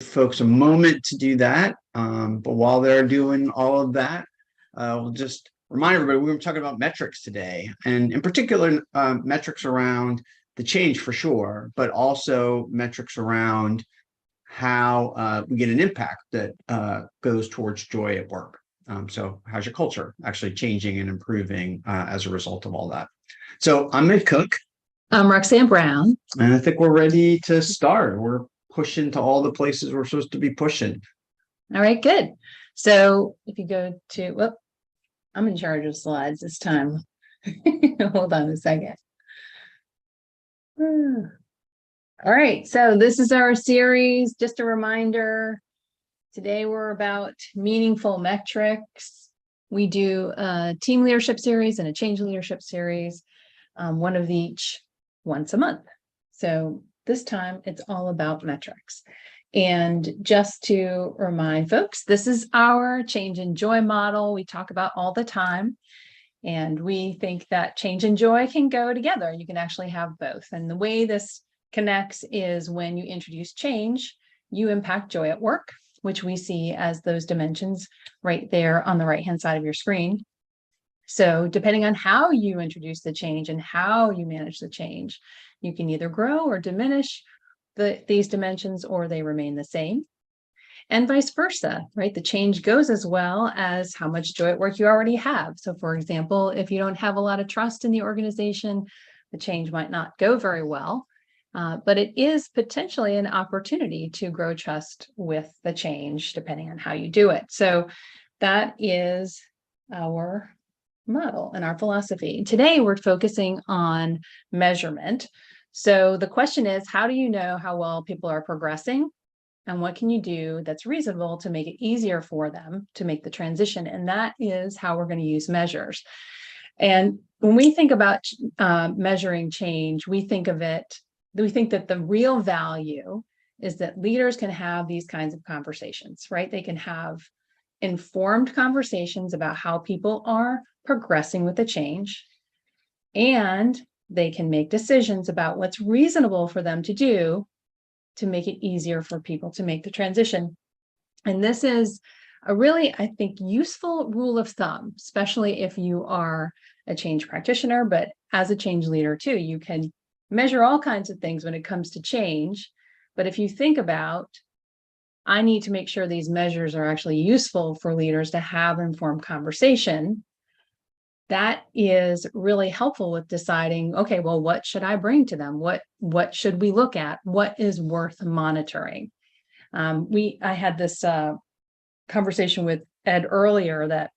Folks a moment to do that. But while they're doing all of that, we'll just remind everybody we were talking about metrics today, and in particular, metrics around the change for sure, but also metrics around how we get an impact that goes towards joy at work. So how's your culture actually changing and improving as a result of all that? So I'm Ed Cook. I'm Roxanne Brown. And I think we're ready to start. We're pushing to all the places we're supposed to be pushing. All right, good. So if you go to, whoop, I'm in charge of slides this time. Hold on a second. All right, so this is our series. Just a reminder, today we're about meaningful metrics. We do a team leadership series and a change leadership series, one of each once a month. So this time it's all about metrics. And just to remind folks, this is our change and joy model we talk about all the time. And we think that change and joy can go together. You can actually have both. And the way this connects is when you introduce change, you impact joy at work, which we see as those dimensions right there on the right-hand side of your screen. So depending on how you introduce the change and how you manage the change, you can either grow or diminish these dimensions, or they remain the same. And vice versa, right? The change goes as well as how much joy at work you already have. So for example, if you don't have a lot of trust in the organization, the change might not go very well, but it is potentially an opportunity to grow trust with the change, depending on how you do it. So that is our model and our philosophy. Today, we're focusing on measurement. So the question is, how do you know how well people are progressing? And what can you do that's reasonable to make it easier for them to make the transition? And that is how we're going to use measures. And when we think about measuring change, we think that the real value is that leaders can have these kinds of conversations, right? They can have informed conversations about how people are progressing with the change, and they can make decisions about what's reasonable for them to do to make it easier for people to make the transition. And this is a really, I think, useful rule of thumb, especially if you are a change practitioner, but as a change leader too, you can measure all kinds of things when it comes to change. But if you think about, I need to make sure these measures are actually useful for leaders to have informed conversation, that is really helpful with deciding, okay, well, what should I bring to them? What should we look at? What is worth monitoring? I had this conversation with Ed earlier that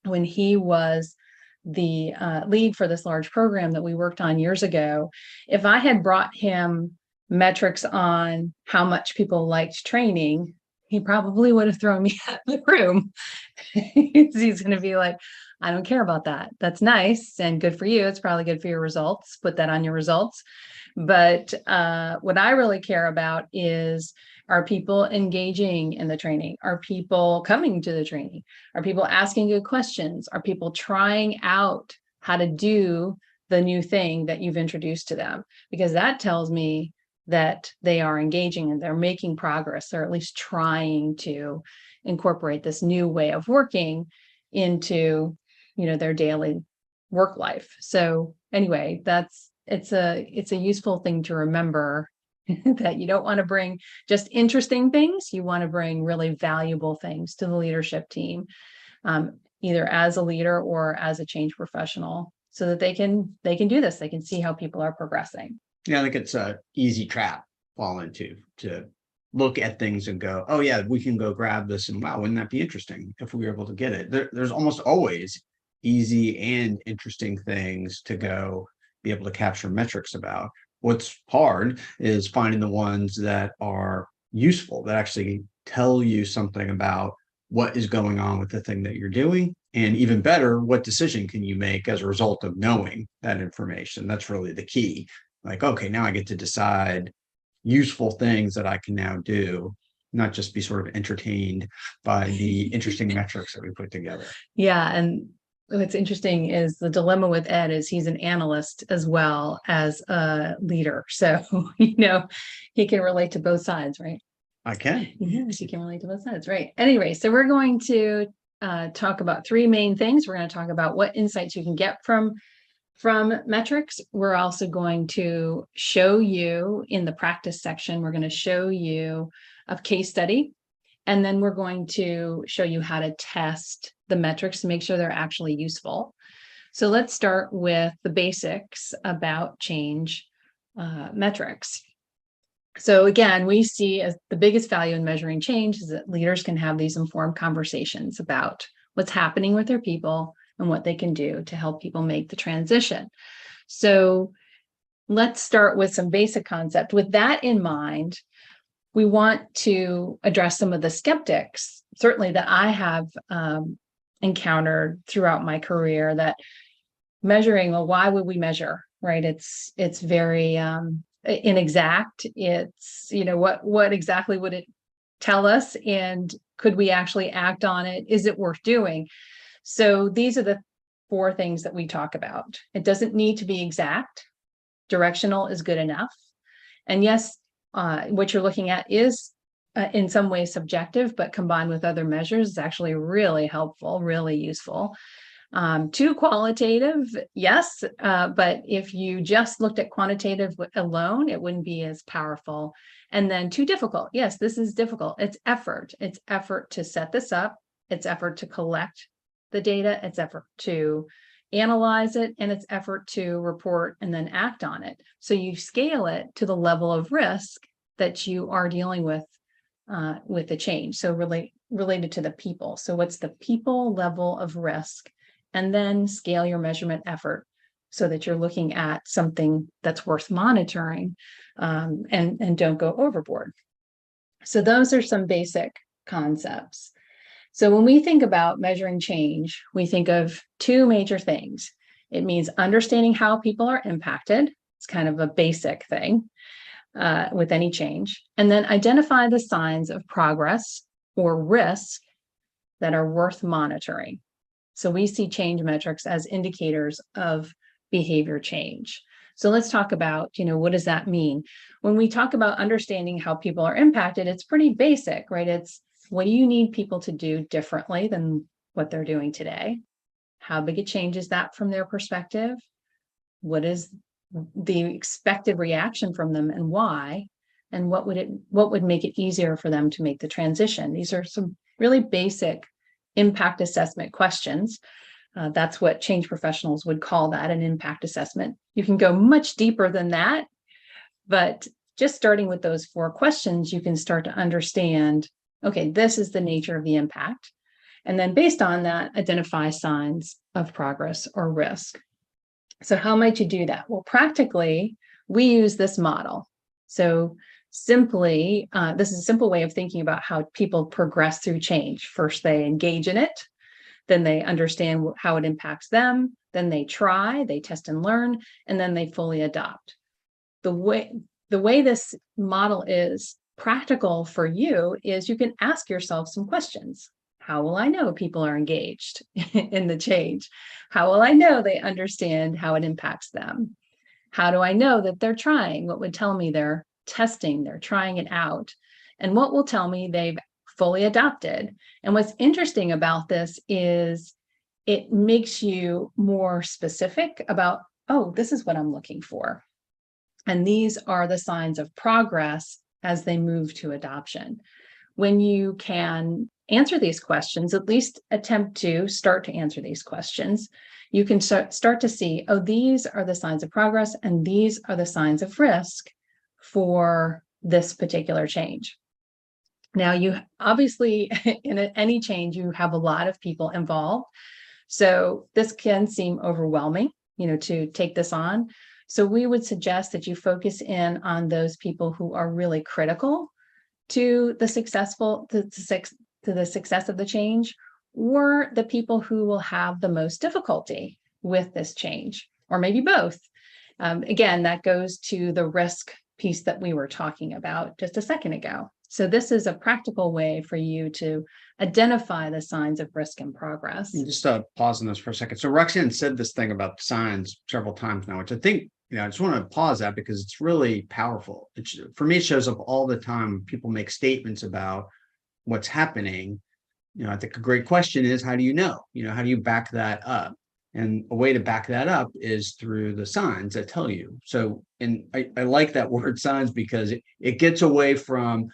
when he was the lead for this large program that we worked on years ago, if I had brought him metrics on how much people liked training, he probably would have thrown me out of the room. He's going to be like, I don't care about that. That's nice and good for you. It's probably good for your results. Put that on your results. But what I really care about is, are people engaging in the training? Are people coming to the training? Are people asking good questions? Are people trying out how to do the new thing that you've introduced to them? Because that tells me that they are engaging and they're making progress. They're at least trying to incorporate this new way of working into, their daily work life. So anyway, it's a useful thing to remember that you don't want to bring just interesting things. You want to bring really valuable things to the leadership team, either as a leader or as a change professional, so that they can do this. They can see how people are progressing. Yeah, I think it's an easy trap to fall into, to look at things and go, oh yeah, we can go grab this, and wow, wouldn't that be interesting if we were able to get it? There's almost always easy and interesting things to go be able to capture metrics about. What's hard is finding the ones that are useful, that actually tell you something about what is going on with the thing that you're doing. And even better, what decision can you make as a result of knowing that information? That's really the key. Like, okay, now I get to decide useful things that I can now do, not just be sort of entertained by the interesting metrics that we put together. Yeah. And what's interesting is the dilemma with Ed is he's an analyst as well as a leader. So, he can relate to both sides, right? I can. Yes, you can relate to both sides, right? Anyway, so we're going to talk about three main things. We're going to talk about what insights you can get from metrics. We're also going to show you in the practice section, we're going to show you a case study, and then we're going to show you how to test the metrics to make sure they're actually useful. So let's start with the basics about change metrics. So again, we see as the biggest value in measuring change is that leaders can have these informed conversations about what's happening with their people and what they can do to help people make the transition. So let's start with some basic concept. With that in mind, we want to address some of the skeptics, certainly that I have encountered throughout my career, that measuring, well, why would we measure, right? It's very inexact. It's, what exactly would it tell us? And could we actually act on it? Is it worth doing? So these are the four things that we talk about. It doesn't need to be exact. Directional is good enough. And yes, what you're looking at is in some ways subjective, but combined with other measures is actually really helpful, really useful. Too qualitative, yes, but if you just looked at quantitative alone, it wouldn't be as powerful. And then too difficult. Yes, this is difficult. It's effort. It's effort to set this up. It's effort to collect the data. It's effort to analyze it, and it's effort to report and then act on it. So you scale it to the level of risk that you are dealing with the change. So related to the people. So what's the people level of risk? And then scale your measurement effort so that you're looking at something that's worth monitoring, and don't go overboard. So those are some basic concepts. So when we think about measuring change, we think of two major things. It means understanding how people are impacted. It's kind of a basic thing with any change. And then identify the signs of progress or risk that are worth monitoring. So we see change metrics as indicators of behavior change. So let's talk about, what does that mean? When we talk about understanding how people are impacted, it's pretty basic, right? It's what do you need people to do differently than what they're doing today? How big a change is that from their perspective? What is the expected reaction from them and why? And what would make it easier for them to make the transition? These are some really basic impact assessment questions. That's what change professionals would call that, an impact assessment. You can go much deeper than that, but just starting with those four questions, you can start to understand, okay, this is the nature of the impact. And then based on that, identify signs of progress or risk. So how might you do that? Well, practically, we use this model. So simply, this is a simple way of thinking about how people progress through change. First, they engage in it, then they understand how it impacts them, then they try, they test and learn, and then they fully adopt. The way this model is practical for you is you can ask yourself some questions. How will I know people are engaged in the change? How will I know they understand how it impacts them? How do I know that they're trying? What would tell me they're testing, they're trying it out? And what will tell me they've fully adopted? And what's interesting about this is it makes you more specific about, oh, this is what I'm looking for. And these are the signs of progress as they move to adoption. When you can answer these questions, at least attempt to start to answer these questions, you can start to see, oh, these are the signs of progress and these are the signs of risk for this particular change. Now, you obviously, in any change, you have a lot of people involved. So this can seem overwhelming, to take this on. So we would suggest that you focus in on those people who are really critical to the success of the change, or the people who will have the most difficulty with this change, or maybe both. Again, that goes to the risk piece that we were talking about just a second ago. So this is a practical way for you to identify the signs of risk and progress. Just pause on this for a second. So Roxanne said this thing about signs several times now, which I think I just want to pause that because it's really powerful. For me, it shows up all the time when people make statements about what's happening. I think a great question is, how do you know? How do you back that up? And a way to back that up is through the signs that tell you. So, and I like that word signs because it gets away from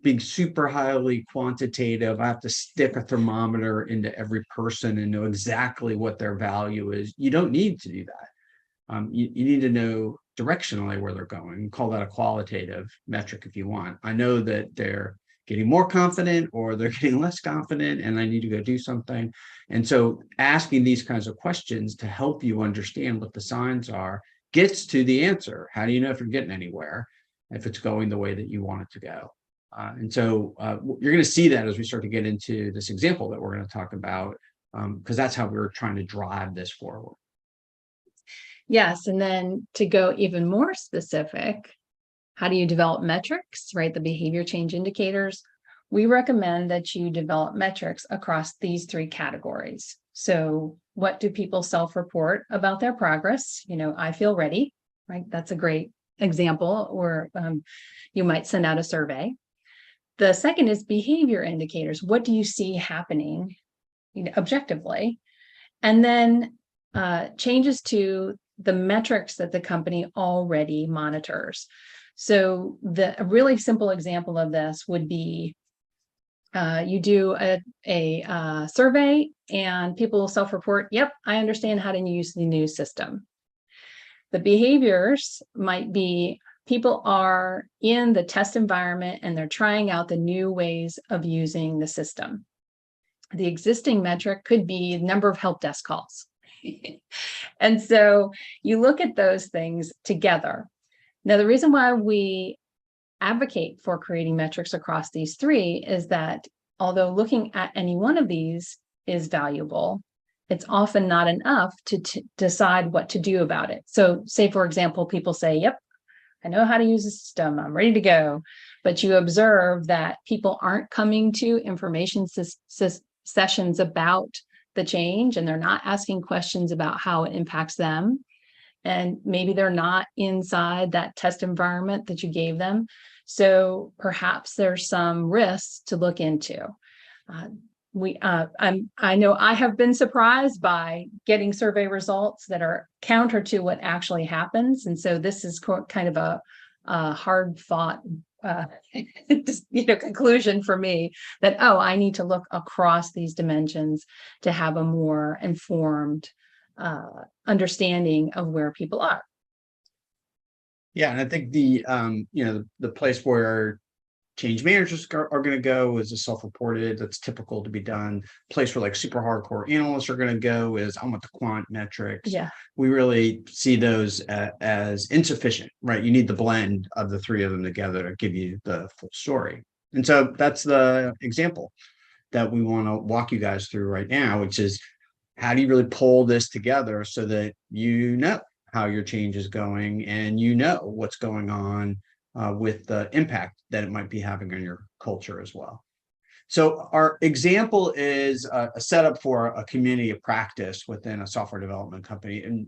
being super highly quantitative. I have to stick a thermometer into every person and know exactly what their value is. You don't need to do that. You need to know directionally where they're going. Call that a qualitative metric if you want. I know that they're getting more confident or they're getting less confident and I need to go do something. And so asking these kinds of questions to help you understand what the signs are gets to the answer. How do you know if you're getting anywhere, if it's going the way that you want it to go? And so you're going to see that as we start to get into this example that we're going to talk about, because that's how we're trying to drive this forward. Yes, and then to go even more specific, how do you develop metrics, right? The behavior change indicators. We recommend that you develop metrics across these 3 categories. So what do people self-report about their progress? I feel ready, right? That's a great example. Or you might send out a survey. The second is behavior indicators. What do you see happening objectively? And then changes to the metrics that the company already monitors. So a really simple example of this would be you do a survey and people self-report, yep, I understand how to use the new system. The behaviors might be people are in the test environment and they're trying out the new ways of using the system. The existing metric could be the number of help desk calls. And so you look at those things together. Now, the reason why we advocate for creating metrics across these 3 is that although looking at any one of these is valuable, it's often not enough to decide what to do about it. So say, for example, people say, yep, I know how to use the system, I'm ready to go. But you observe that people aren't coming to information sessions about the change, and they're not asking questions about how it impacts them. And maybe they're not inside that test environment that you gave them. So perhaps there's some risks to look into. I know I have been surprised by getting survey results that are counter to what actually happens. And so this is kind of a hard fought conclusion for me that, I need to look across these dimensions to have a more informed understanding of where people are. Yeah, and I think the place where change managers are going to go is a self-reported. That's typical to be done. Place where like super hardcore analysts are going to go is I want the quant metrics. Yeah, we really see those as insufficient, right? You need the blend of the 3 of them together to give you the full story. And so that's the example that we want to walk you guys through right now, which is how do you really pull this together so that you know how your change is going and you know what's going on with the impact that it might be having on your culture as well. So our example is a setup for a community of practice within a software development company. And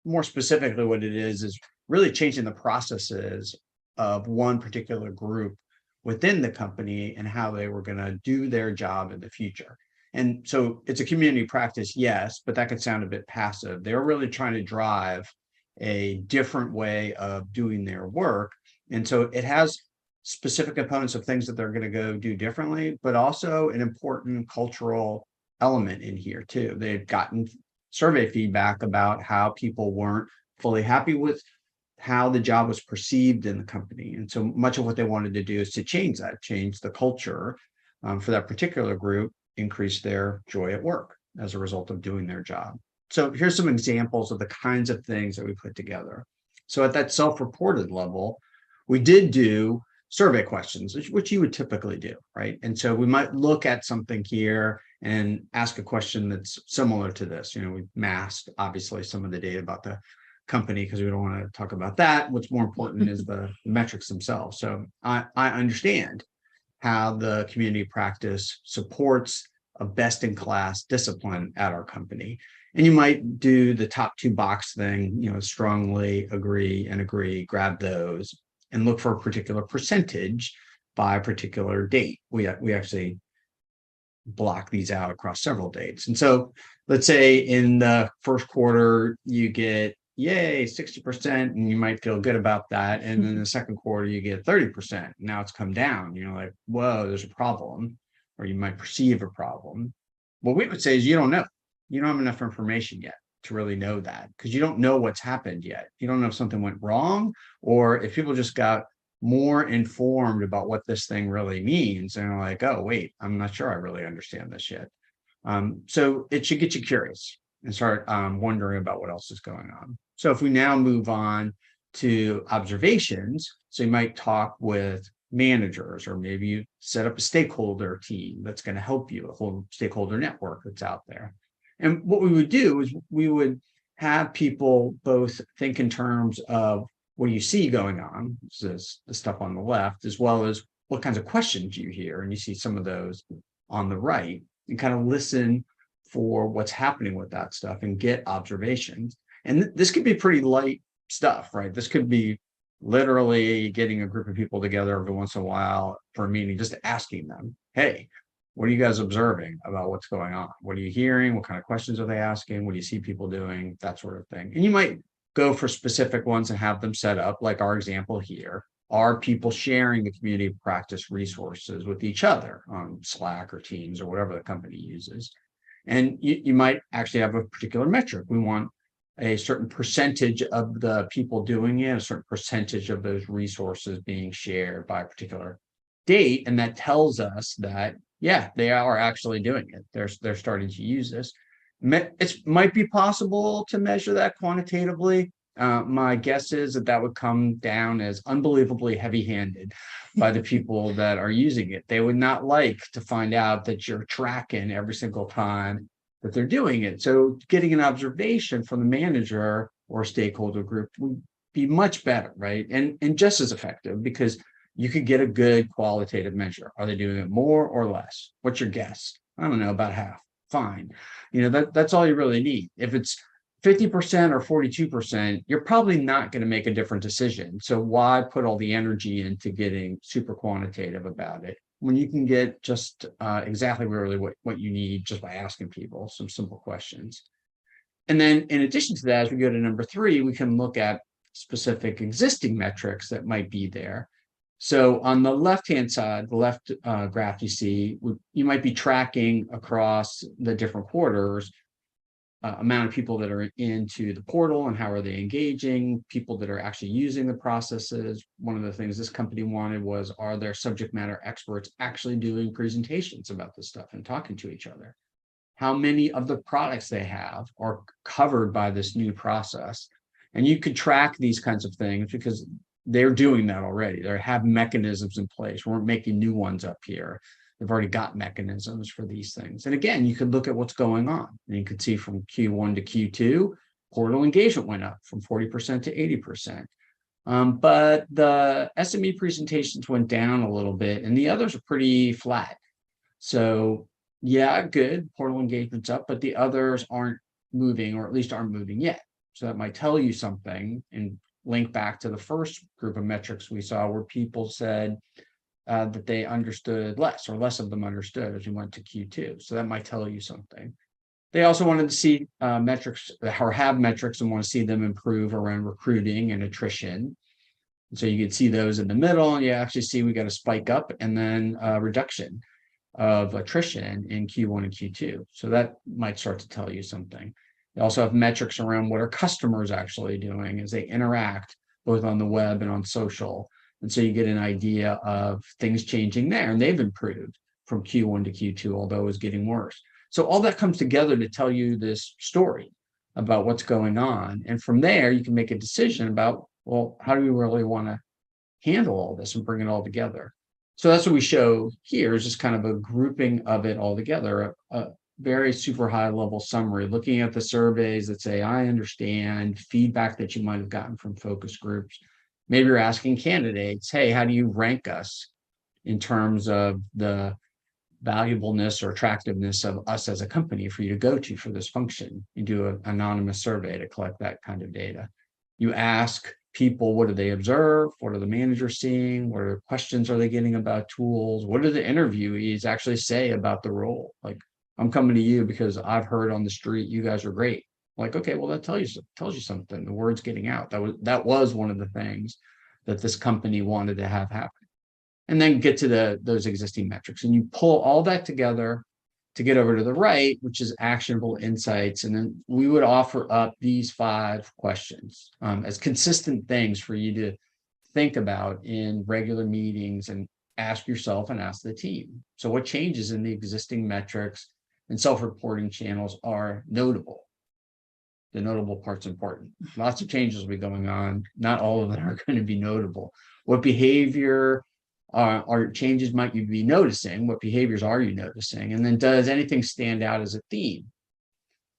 more specifically, what it is really changing the processes of one particular group within the company and how they were going to do their job in the future. And so it's a community practice, yes, but that could sound a bit passive. They're really trying to drive a different way of doing their work. And so it has specific components of things that they're going to go do differently, but also an important cultural element in here too. They've gotten survey feedback about how people weren't fully happy with how the job was perceived in the company. And so much of what they wanted to do is to change that, change the culture for that particular group, increase their joy at work as a result of doing their job. So here's some examples of the kinds of things that we put together. So at that self-reported level, we did do survey questions, which you would typically do, right? And so we might look at something here and ask a question that's similar to this. We masked, obviously, some of the data about the company because we don't want to talk about that. What's more important is the metrics themselves. So I understand how the community practice supports a best in class discipline at our company. And you might do the top 2 box thing, strongly agree, grab those and look for a particular percentage by a particular date. We actually block these out across several dates. And so let's say in the first quarter, you get, yay, 60%, and you might feel good about that. And then the second quarter, you get 30%. Now it's come down. You're like, whoa, there's a problem, or you might perceive a problem. What we would say is you don't know. You don't have enough information yet to really know that, because you don't know what's happened yet. You don't know if something went wrong, or if people just got more informed about what this thing really means and are like, oh, wait, I'm not sure I really understand this yet. So it should get you curious and start wondering about what else is going on. So if we now move on to observations, so you might talk with managers, or maybe you set up a stakeholder team that's going to help you, a whole stakeholder network that's out there. And what we would do is we would have people both think in terms of what you see going on, this is the stuff on the left, as well as what kinds of questions you hear. And you see some of those on the right, and kind of listen for what's happening with that stuff and get observations. And this could be pretty light stuff, right? This could be literally getting a group of people together every once in a while for a meeting, just asking them, hey, what are you guys observing about what's going on? What are you hearing? What kind of questions are they asking? What do you see people doing? That sort of thing. And you might go for specific ones and have them set up, like our example here. Are people sharing the community of practice resources with each other on Slack or Teams or whatever the company uses? And you might actually have a particular metric. We want a certain percentage of the people doing it, a certain percentage of those resources being shared by a particular date. And that tells us that, yeah, they are actually doing it. They're starting to use this. It might be possible to measure that quantitatively. My guess is that would come down as unbelievably heavy-handed by the people that are using it. They would not like to find out that you're tracking every single time that they're doing it. So getting an observation from the manager or stakeholder group would be much better, right? And just as effective, because you could get a good qualitative measure. Are they doing it more or less? What's your guess? I don't know, about half. Fine. That's all you really need. If it's 50% or 42%, you're probably not going to make a different decision. So why put all the energy into getting super quantitative about it when you can get just exactly really what you need just by asking people some simple questions? And then in addition to that, as we go to number 3, we can look at specific existing metrics that might be there. So on the left-hand side, the left graph you see, you might be tracking across the different quarters amount of people that are into the portal and how are they engaging, people that are actually using the processes. One of the things this company wanted was, are there subject matter experts actually doing presentations about this stuff and talking to each other? How many of the products they have are covered by this new process? And you could track these kinds of things because they're doing that already. They have mechanisms in place. We weren't making new ones up here. They've already got mechanisms for these things. And again, you could look at what's going on. And you could see from Q1 to Q2, portal engagement went up from 40% to 80%. But the SME presentations went down a little bit, and the others are pretty flat. So yeah, good, portal engagement's up, but the others aren't moving, or at least aren't moving yet. So that might tell you something, and link back to the first group of metrics we saw where people said that they understood less, or less of them understood as we went to Q2. So that might tell you something. They also wanted to see metrics, or have metrics, and want to see them improve around recruiting and attrition. And so you could see those in the middle, and you actually see we got a spike up and then a reduction of attrition in Q1 and Q2. So that might start to tell you something. They also have metrics around what are customers actually doing as they interact both on the web and on social. And so you get an idea of things changing there, and they've improved from Q1 to Q2, although it was getting worse. So all that comes together to tell you this story about what's going on. And from there, you can make a decision about, well, how do we really want to handle all this and bring it all together? So that's what we show here, is just kind of a grouping of it all together, a very super high level summary, looking at the surveys that say, I understand, feedback that you might have gotten from focus groups. Maybe you're asking candidates, hey, how do you rank us in terms of the valuableness or attractiveness of us as a company for you to go to for this function. You do an anonymous survey to collect that kind of data. You ask people, what do they observe? What are the managers seeing? What are questions are they getting about tools? What do the interviewees actually say about the role? Like, I'm coming to you because I've heard on the street you guys are great. Like, okay, well, that tells you something. The word's getting out. That was one of the things that this company wanted to have happen. And then get to those existing metrics, and you pull all that together to get over to the right, which is actionable insights. And then we would offer up these 5 questions as consistent things for you to think about in regular meetings and ask yourself and ask the team. So what changes in the existing metrics and self-reporting channels are notable? The notable part's important. Lots of changes will be going on. Not all of them are going to be notable. What behavior or changes might you be noticing? What behaviors are you noticing? And then does anything stand out as a theme?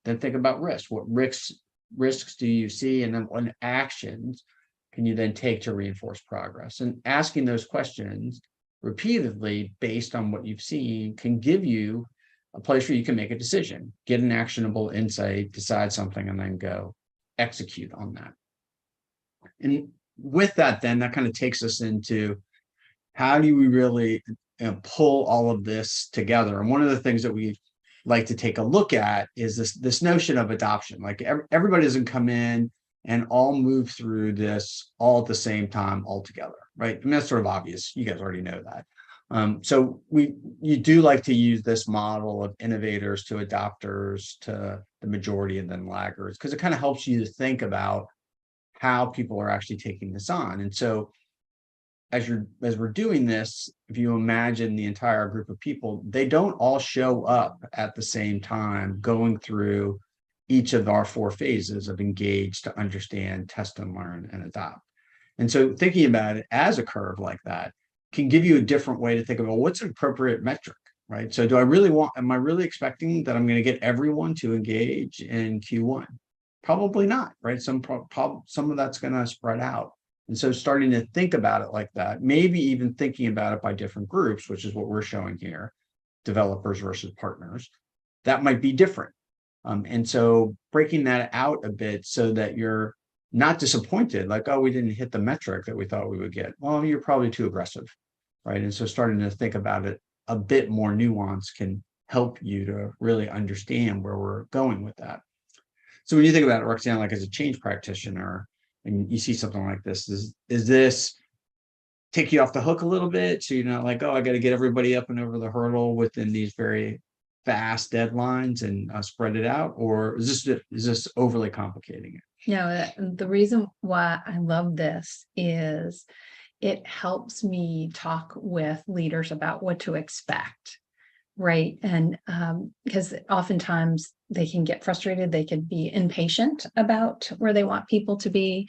Then think about risks. What risks do you see? And then what actions can you then take to reinforce progress? And asking those questions repeatedly based on what you've seen can give you a place where you can make a decision, get an actionable insight, decide something, and then go execute on that. And with that, then that kind of takes us into how do we really pull all of this together? And one of the things that we like to take a look at is this notion of adoption. Like everybody doesn't come in and all move through this all at the same time all together, right? I mean, that's sort of obvious. You guys already know that. So you do like to use this model of innovators to adopters to the majority and then laggards, because it kind of helps you to think about how people are actually taking this on. And so as we're doing this, if you imagine the entire group of people, they don't all show up at the same time going through each of our 4 phases of engage, to understand, test and learn, and adopt. And so thinking about it as a curve like that can give you a different way to think about what's an appropriate metric, right? So am I really expecting that I'm going to get everyone to engage in Q1? Probably not, right? Some of that's going to spread out. And so starting to think about it like that, maybe even thinking about it by different groups, which is what we're showing here, developers versus partners, that might be different. And so breaking that out a bit so that you're not disappointed, like, oh, we didn't hit the metric that we thought we would get. Well, you're probably too aggressive, right? And so starting to think about it a bit more nuanced can help you to really understand where we're going with that. So when you think about it, Roxanne, like as a change practitioner, and you see something like this, is this take you off the hook a little bit? So you're not like, oh, I got to get everybody up and over the hurdle within these very fast deadlines and spread it out? Or is this overly complicating it? No, the reason why I love this is it helps me talk with leaders about what to expect. Right. And because oftentimes they can get frustrated, they can be impatient about where they want people to be.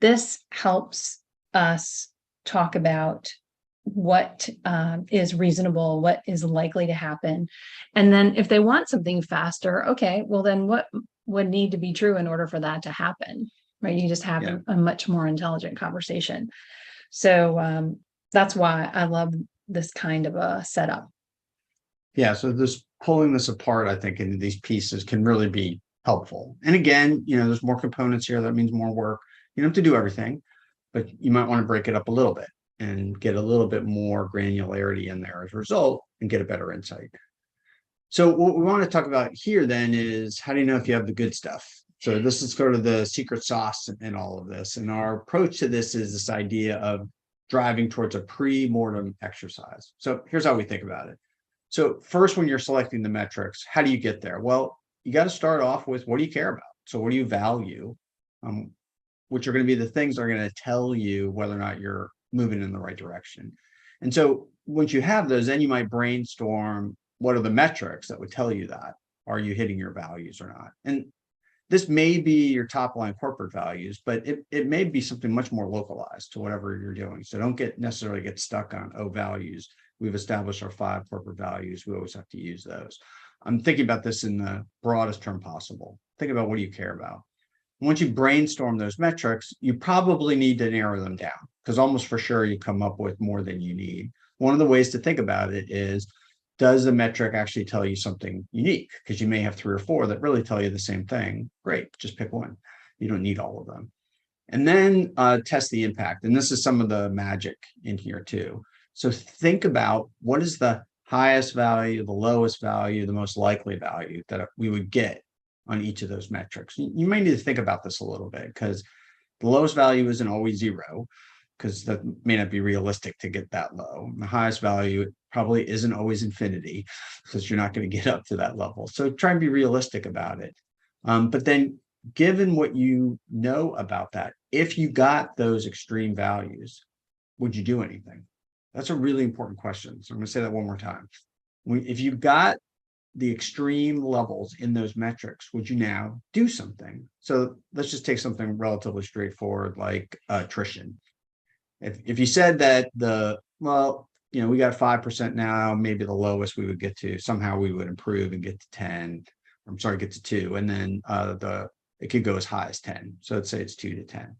This helps us talk about what is reasonable, what is likely to happen. And then if they want something faster, okay, well, then what would need to be true in order for that to happen? Right. You just have a much more intelligent conversation. So that's why I love this kind of a setup. Yeah, so this pulling this apart, I think, into these pieces can really be helpful. And again, there's more components here. That means more work. You don't have to do everything, but you might want to break it up a little bit and get a little bit more granularity in there as a result and get a better insight. So what we want to talk about here then is, how do you know if you have the good stuff? So this is sort of the secret sauce in all of this. And our approach to this is this idea of driving towards a pre-mortem exercise. So here's how we think about it. So first, when you're selecting the metrics, how do you get there? Well, you got to start off with, what do you care about? So what do you value? Which are going to be the things that are going to tell you whether or not you're moving in the right direction. And so once you have those, then you might brainstorm, what are the metrics that would tell you that? Are you hitting your values or not? And this may be your top line corporate values, but it may be something much more localized to whatever you're doing. So don't necessarily get stuck on, values. We've established our 5 corporate values. We always have to use those. I'm thinking about this in the broadest term possible. Think about, what do you care about? Once you brainstorm those metrics, you probably need to narrow them down, because almost for sure you come up with more than you need. One of the ways to think about it is, does the metric actually tell you something unique? Because you may have 3 or 4 that really tell you the same thing. Great, just pick one. You don't need all of them. And then test the impact. And this is some of the magic in here too. So think about what is the highest value, the lowest value, the most likely value that we would get on each of those metrics. You may need to think about this a little bit, because the lowest value isn't always 0, because that may not be realistic to get that low. The highest value probably isn't always infinity, because you're not going to get up to that level. So try and be realistic about it. But then given what you know about that, if you got those extreme values, would you do anything? That's a really important question. So I'm going to say that one more time. If you got the extreme levels in those metrics, would you now do something? So let's just take something relatively straightforward like attrition. If you said that we got 5% now, maybe the lowest we would get to, somehow we would improve and get to 10, I'm sorry, get to 2, and then it could go as high as 10. So let's say it's 2 to 10.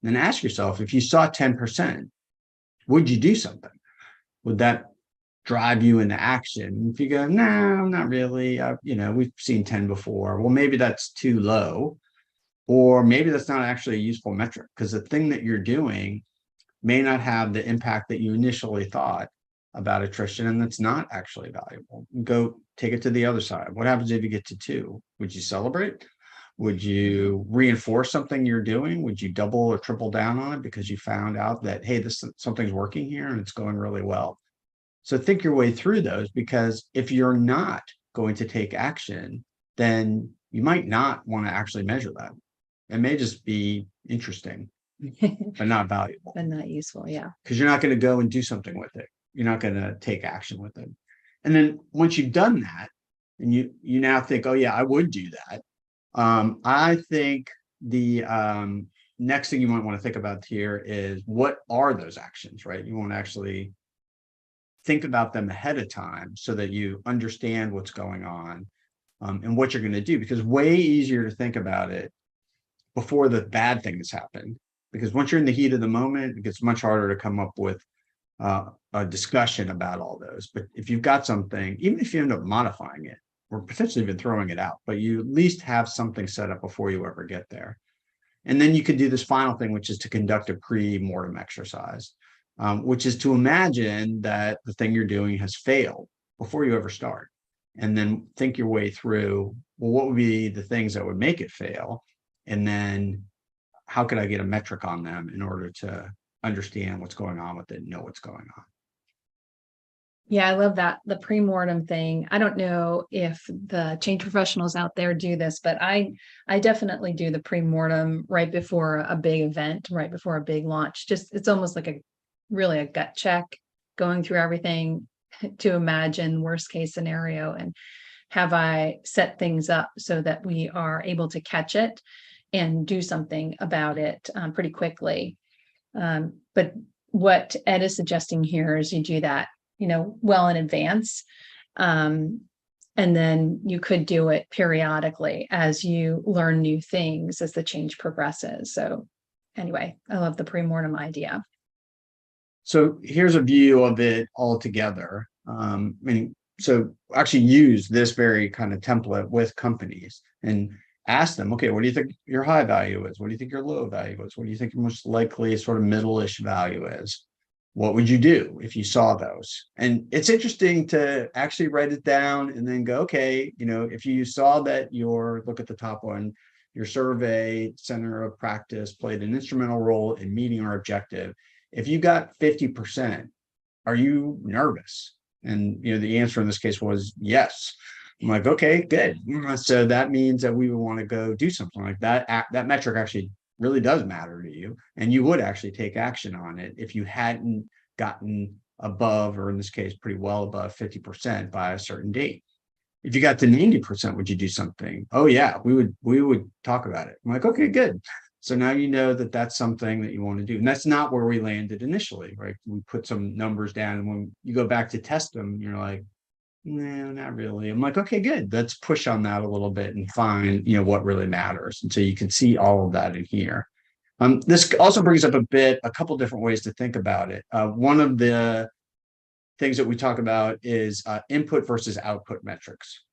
Then ask yourself, if you saw 10%, would you do something? Would that drive you into action? If you go, no, not really, we've seen 10 before. Well, maybe that's too low, or maybe that's not actually a useful metric, because the thing that you're doing may not have the impact that you initially thought about attrition, and that's not actually valuable. Go take it to the other side. What happens if you get to 2? Would you celebrate? Would you reinforce something you're doing? Would you double or triple down on it because you found out that, hey, something's working here and it's going really well? So think your way through those, because if you're not going to take action, then you might not want to actually measure that. It may just be interesting, but not valuable. But not useful, yeah. Because you're not going to go and do something with it. You're not going to take action with it. And then once you've done that, and you now think, oh yeah, I would do that. I think the next thing you might want to think about here is, what are those actions, right? You want to actually think about them ahead of time so that you understand what's going on and what you're going to do, because way easier to think about it before the bad things happen. Because once you're in the heat of the moment, it gets much harder to come up with a discussion about all those. But if you've got something, even if you end up modifying it, or potentially even throwing it out, but you at least have something set up before you ever get there. And then you could do this final thing, which is to conduct a pre-mortem exercise, which is to imagine that the thing you're doing has failed before you ever start. And then think your way through, well, what would be the things that would make it fail? And then how could I get a metric on them in order to understand what's going on with it and know what's going on? Yeah, I love that. The pre-mortem thing. I don't know if the change professionals out there do this, but I definitely do the pre-mortem right before a big event, right before a big launch. Just, it's almost like really a gut check, going through everything to imagine worst case scenario, and have I set things up so that we are able to catch it and do something about it pretty quickly. But what Ed is suggesting here is you do that well in advance. And then you could do it periodically as you learn new things as the change progresses. So anyway, I love the pre-mortem idea. So here's a view of it all together. So actually use this very kind of template with companies and ask them, okay, what do you think your high value is? What do you think your low value is? What do you think your most likely sort of middle-ish value is? What would you do if you saw those? And it's interesting to actually write it down and then go, okay, if you saw that look at the top one, your survey center of practice played an instrumental role in meeting our objective. If you got 50%, are you nervous? And the answer in this case was yes. I'm like, okay, good. So that means that we would want to go do something like that. That metric actually really does matter to you, and you would actually take action on it if you hadn't gotten above, or in this case, pretty well above 50% by a certain date. If you got to 90%, would you do something? Oh yeah, we would talk about it. I'm like, okay, good. So now you know that that's something that you want to do. And that's not where we landed initially, right? We put some numbers down, and when you go back to test them, you're like, no, not really. I'm like, okay, good. Let's push on that a little bit and find, what really matters. And so you can see all of that in here. This also brings up a couple different ways to think about it. One of the things that we talk about is input versus output metrics.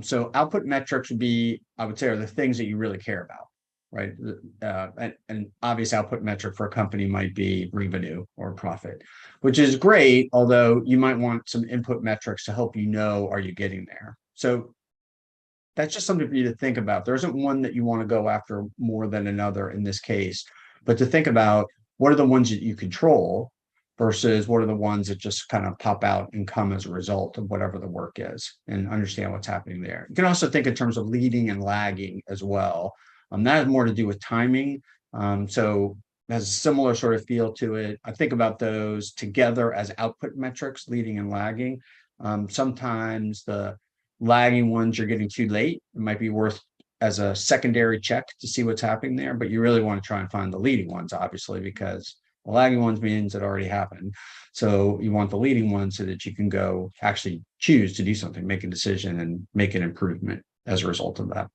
So output metrics would be, I would say, are the things that you really care about, right? An obvious output metric for a company might be revenue or profit, which is great, although you might want some input metrics to help you know, are you getting there? So that's just something for you to think about. There isn't one that you want to go after more than another in this case, but to think about what are the ones that you control versus what are the ones that just kind of pop out and come as a result of whatever the work is, and understand what's happening there. You can also think in terms of leading and lagging as well. That has more to do with timing. So it has a similar sort of feel to it. I think about those together as output metrics, leading and lagging. Sometimes the lagging ones you're getting too late. It might be worth as a secondary check to see what's happening there, but you really want to try and find the leading ones, obviously, because the lagging ones means it already happened. So you want the leading ones so that you can go actually choose to do something, make a decision, and make an improvement as a result of that.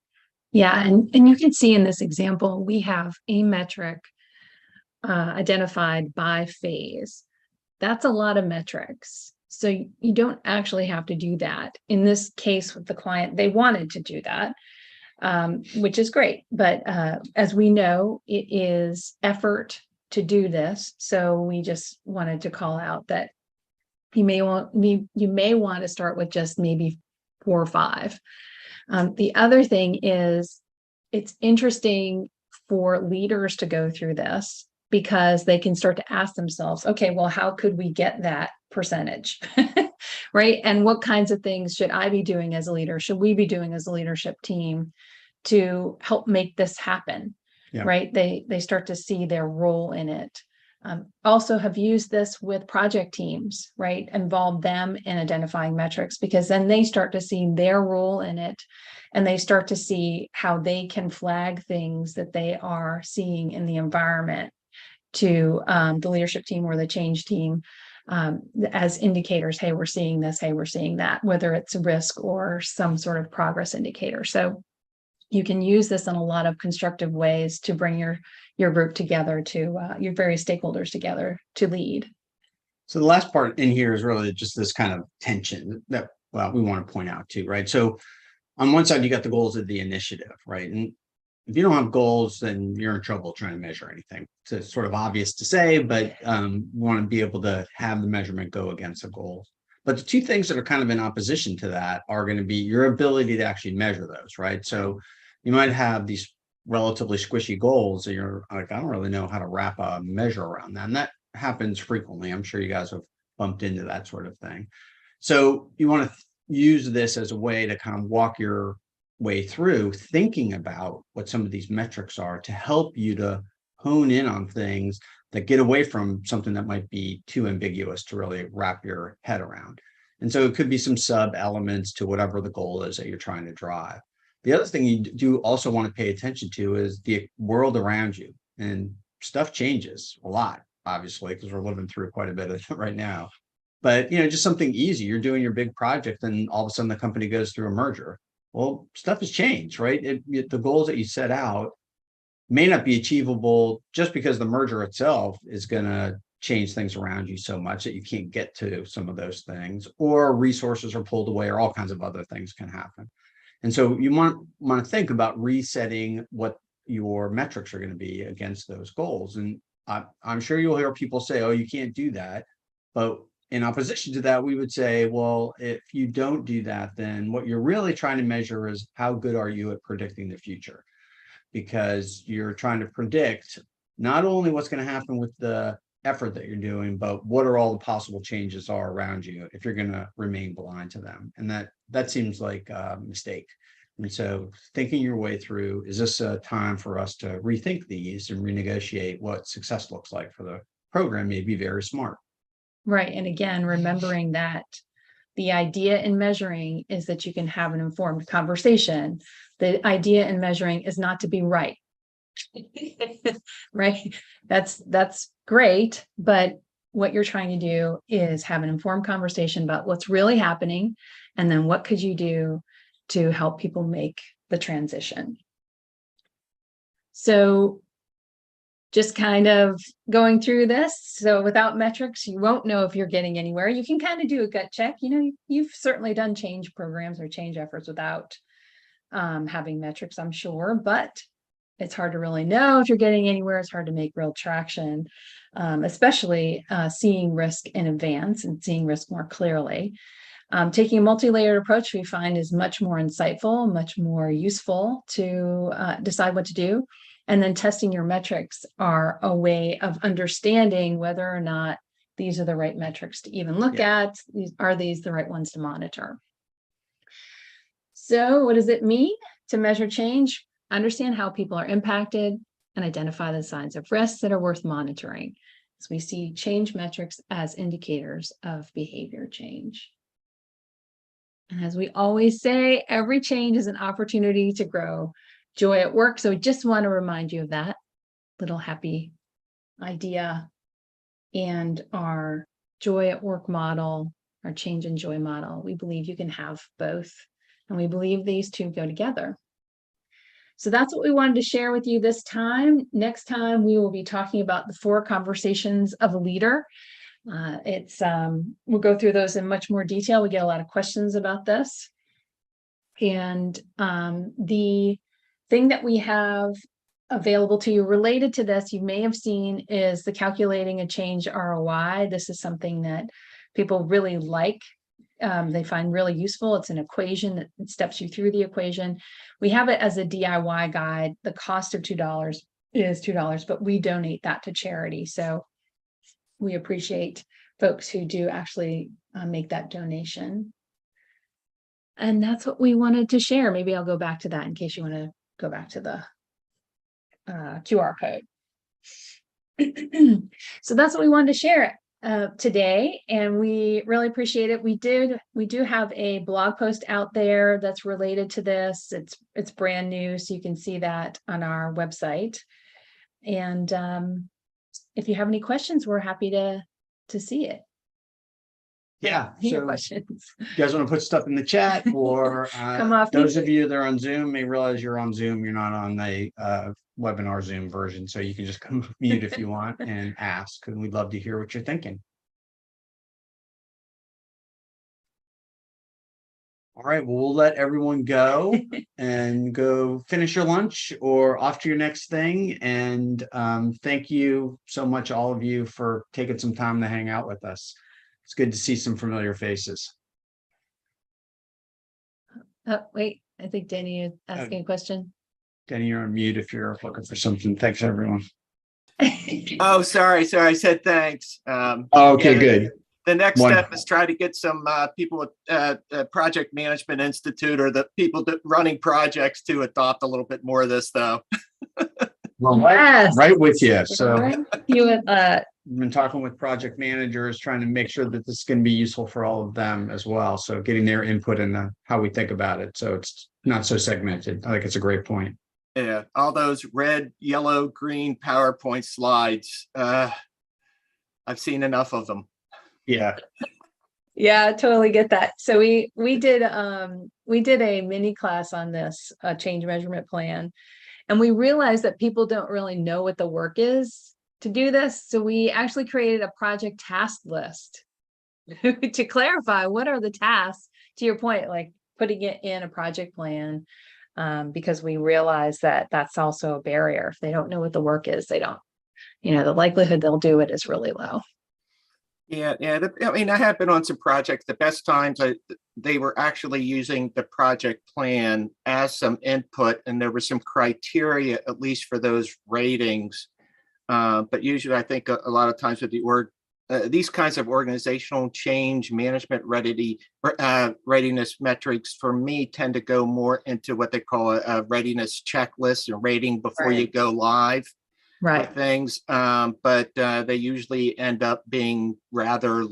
Yeah, and you can see in this example, we have a metric identified by phase. That's a lot of metrics. So you don't actually have to do that. In this case with the client, they wanted to do that, which is great. But as we know, it is effort to do this. So we just wanted to call out that you may want to start with just maybe 4 or 5. The other thing is, it's interesting for leaders to go through this because they can start to ask themselves, okay, well, how could we get that percentage? Right? And what kinds of things should I be doing as a leader? Should we be doing as a leadership team to help make this happen? Yeah. Right? They start to see their role in it. Also have used this with project teams, right? Involve them in identifying metrics, because then they start to see their role in it, and they start to see how they can flag things that they are seeing in the environment to the leadership team or the change team as indicators. Hey, we're seeing this. Hey, we're seeing that, whether it's a risk or some sort of progress indicator. So you can use this in a lot of constructive ways to bring your group together, to your various stakeholders together to lead. So the last part in here is really just this kind of tension that, well, we want to point out too, right? So on one side, you got the goals of the initiative, right? And if you don't have goals, then you're in trouble trying to measure anything. So it's sort of obvious to say, but you want to be able to have the measurement go against the goals. But the two things that are kind of in opposition to that are going to be your ability to actually measure those, right? So you might have these relatively squishy goals that you're like, I don't really know how to wrap a measure around that. And that happens frequently. I'm sure you guys have bumped into that sort of thing. So you want to use this as a way to kind of walk your way through thinking about what some of these metrics are to help you to hone in on things that get away from something that might be too ambiguous to really wrap your head around. And so it could be some sub elements to whatever the goal is that you're trying to drive. The other thing you do also want to pay attention to is the world around you, and stuff changes a lot, obviously, because we're living through quite a bit of it right now. But, just something easy. You're doing your big project and all of a sudden the company goes through a merger. Well, stuff has changed, right? The goals that you set out may not be achievable just because the merger itself is going to change things around you so much that you can't get to some of those things, or resources are pulled away, or all kinds of other things can happen. And so you want to think about resetting what your metrics are going to be against those goals. And I'm sure you'll hear people say, oh, you can't do that. But in opposition to that, we would say, well, if you don't do that, then what you're really trying to measure is how good are you at predicting the future? Because you're trying to predict not only what's going to happen with the effort that you're doing, but what are all the possible changes are around you if you're going to remain blind to them. And that seems like a mistake. And so thinking your way through, is this a time for us to rethink these and renegotiate what success looks like for the program may be very smart. Right. And again, remembering that the idea in measuring is that you can have an informed conversation. The idea in measuring is not to be right. Right. That's great. But what you're trying to do is have an informed conversation about what's really happening. And then what could you do to help people make the transition? So just kind of going through this. So without metrics, you won't know if you're getting anywhere. You can kind of do a gut check. You know, you've certainly done change programs or change efforts without having metrics, I'm sure, but it's hard to really know if you're getting anywhere. It's hard to make real traction, especially seeing risk in advance and seeing risk more clearly. Taking a multi-layered approach, we find, is much more insightful, much more useful to decide what to do. And then testing your metrics are a way of understanding whether or not these are the right metrics to even look at. Are these the right ones to monitor? So what does it mean to measure change? Understand how people are impacted and identify the signs of risks that are worth monitoring. So we see change metrics as indicators of behavior change. And as we always say, every change is an opportunity to grow. Joy at work. So we just want to remind you of that little happy idea. And our joy at work model, our change and joy model, we believe you can have both. And we believe these two go together. So that's what we wanted to share with you this time. Next time, we will be talking about the 4 conversations of a leader. We'll go through those in much more detail. We get a lot of questions about this. And the thing that we have available to you related to this, you may have seen, is the calculating a change ROI. This is something that people really like. They find really useful. It's an equation that steps you through the equation. We have it as a DIY guide. The cost of $2 is $2, but we donate that to charity. So we appreciate folks who do actually make that donation. And that's what we wanted to share. Maybe I'll go back to that in case you want to go back to the QR code. So that's what we wanted to share today, and we really appreciate it. We do have a blog post out there that's related to this. It's brand new, so you can see that on our website. And if you have any questions, we're happy to see it. Yeah. Any So questions? you guys want to put stuff in the chat, or those of you that are on Zoom may realize you're on Zoom. You're not on the webinar Zoom version, so you can just come mute if you want and ask, and we'd love to hear what you're thinking. All right, well, we'll let everyone go and go finish your lunch or off to your next thing. And thank you so much, all of you, for taking some time to hang out with us. It's good to see some familiar faces. Oh, wait, I think Danny is asking a question. Danny, you're on mute if you're looking for something. Thanks, everyone. Oh, sorry. I said thanks. Okay, good. The next step is try to get some people at Project Management Institute or the people running projects to adopt a little bit more of this, though. Well, Yes. right with you. So you I've been talking with project managers, trying to make sure that this is going to be useful for all of them as well. So getting their input in how we think about it, so it's not so segmented. I think it's a great point. Yeah, all those red, yellow, green PowerPoint slides. I've seen enough of them. Yeah. Yeah, I totally get that. So we did a mini class on this change measurement plan, and we realized that people don't really know what the work is to do this. So we actually created a project task list to clarify what are the tasks, to your point, like putting it in a project plan, because we realize that that's also a barrier. If they don't know what the work is, they don't, the likelihood they'll do it is really low. Yeah. I mean, I have been on some projects. The best times they were actually using the project plan as some input, and there was some criteria, at least for those ratings. But usually, I think a lot of times with these kinds of organizational change management readiness metrics, for me, tend to go more into what they call a readiness checklist and rating before you go live. With things, but they usually end up being rather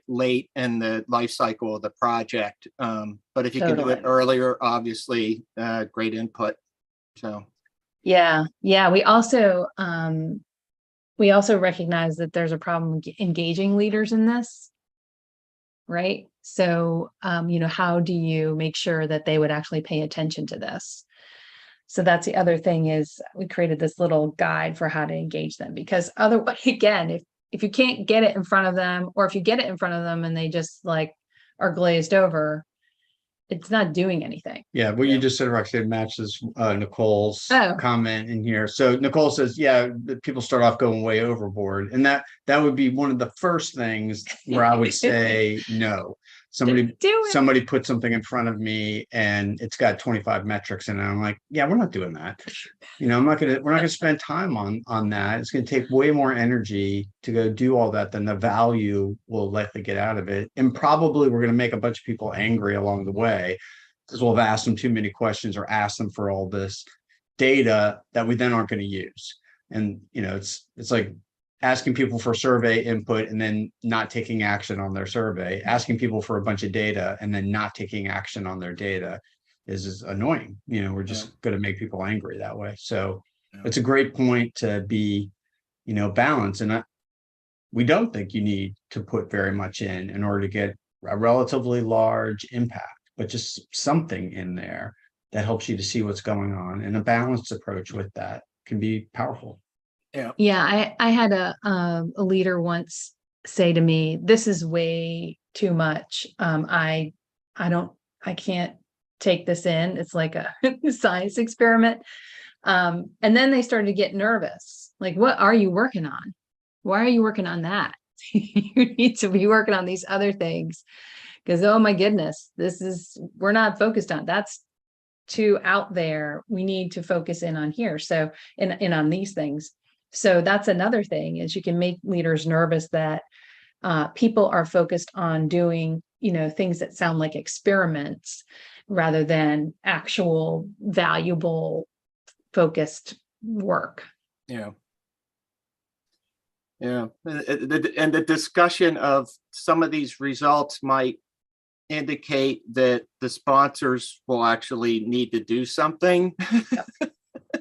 late in the life cycle of the project. But if you can do it earlier, obviously, great input. So, yeah. We also recognize that there's a problem engaging leaders in this, right? So, how do you make sure that they would actually pay attention to this? So that's the other thing is we created this little guide for how to engage them, because otherwise, again, if you can't get it in front of them, or if you get it in front of them and they just like are glazed over, it's not doing anything. Yeah, what you just said, Roxanne, matches Nicole's Oh. comment in here. So Nicole says, yeah, people start off going way overboard. And that would be one of the first things where I would say no. Do it. Somebody put something in front of me and it's got 25 metrics in it. I'm like, yeah, we're not doing that. We're not gonna spend time on that. It's gonna take way more energy to go do all that than the value we'll likely get out of it. And probably we're gonna make a bunch of people angry along the way because we'll have asked them too many questions or asked them for all this data that we then aren't going to use. And it's like asking people for survey input and then not taking action on their survey, asking people for a bunch of data and then not taking action on their data is annoying. We're just going to make people angry that way. So it's a great point to be, balanced. And we don't think you need to put very much in order to get a relatively large impact, but just something in there that helps you to see what's going on, and a balanced approach with that can be powerful. Yeah, I had a leader once say to me, "This is way too much. I can't take this in. It's like a science experiment." And then they started to get nervous. Like, what are you working on? Why are you working on that? You need to be working on these other things, because, oh my goodness, we're not focused on, that's too out there. We need to focus in on here. So in on these things. So that's another thing, is you can make leaders nervous that people are focused on doing, things that sound like experiments rather than actual valuable focused work. Yeah. And the discussion of some of these results might indicate that the sponsors will actually need to do something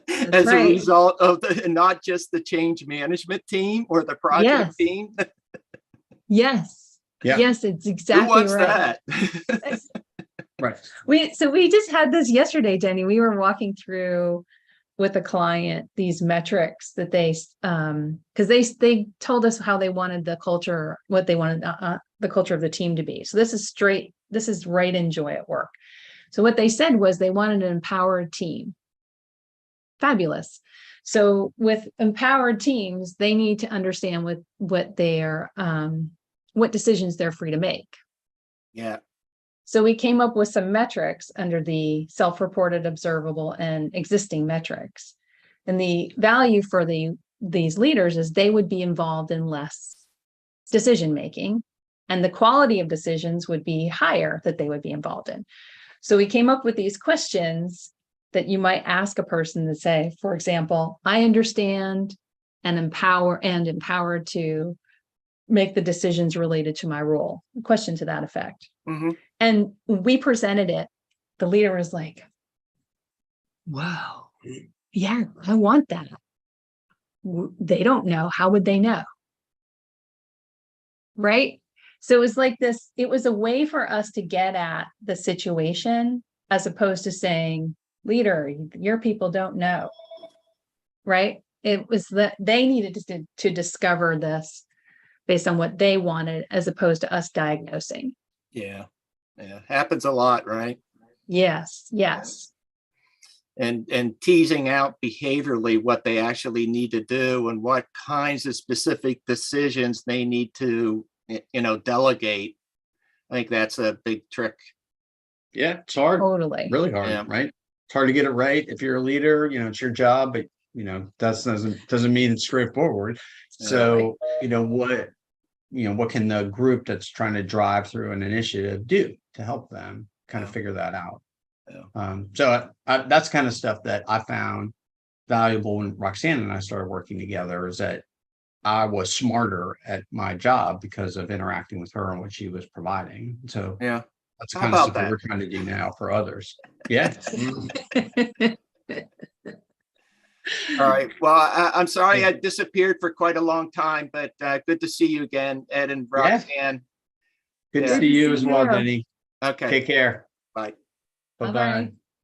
as a result of and not just the change management team or the project team. Yes. Yeah. Yes, it's exactly right. That? Right. We just had this yesterday, Denny. We were walking through with a client these metrics that they because they told us how they wanted the culture, what they wanted the culture of the team to be. So this is right in Joy at Work. So what they said was they wanted an empowered team. Fabulous. So with empowered teams, they need to understand what decisions they're free to make. Yeah. So we came up with some metrics under the self-reported, observable, and existing metrics. And the value for these leaders is they would be involved in less decision-making, and the quality of decisions would be higher that they would be involved in. So we came up with these questions that you might ask a person to say, for example, I understand and empowered to make the decisions related to my role. A question to that effect. Mm-hmm. And we presented it. The leader was like, wow, yeah, I want that. They don't know. How would they know? Right? So it was like this, it was a way for us to get at the situation, as opposed to saying, leader, your people don't know. Right? It was that they needed to discover this based on what they wanted, as opposed to us diagnosing. Yeah. Happens a lot, right? Yes. And teasing out behaviorally what they actually need to do and what kinds of specific decisions they need to, delegate. I think that's a big trick. Yeah, it's hard. Totally. Really hard, right? It's hard to get it right. If you're a leader, it's your job, but that doesn't mean it's straightforward. So, what can the group that's trying to drive through an initiative do to help them kind of figure that out? So that's kind of stuff that I found valuable when Roxanne and I started working together, is that I was smarter at my job because of interacting with her and what she was providing. So that's the kind of stuff that we're trying to do now for others. Yeah. All right. Well, I'm sorry I disappeared for quite a long time, but good to see you again, Ed and Roxanne. Good to see you as well, Denny. Okay. Take care. Bye. Bye-bye.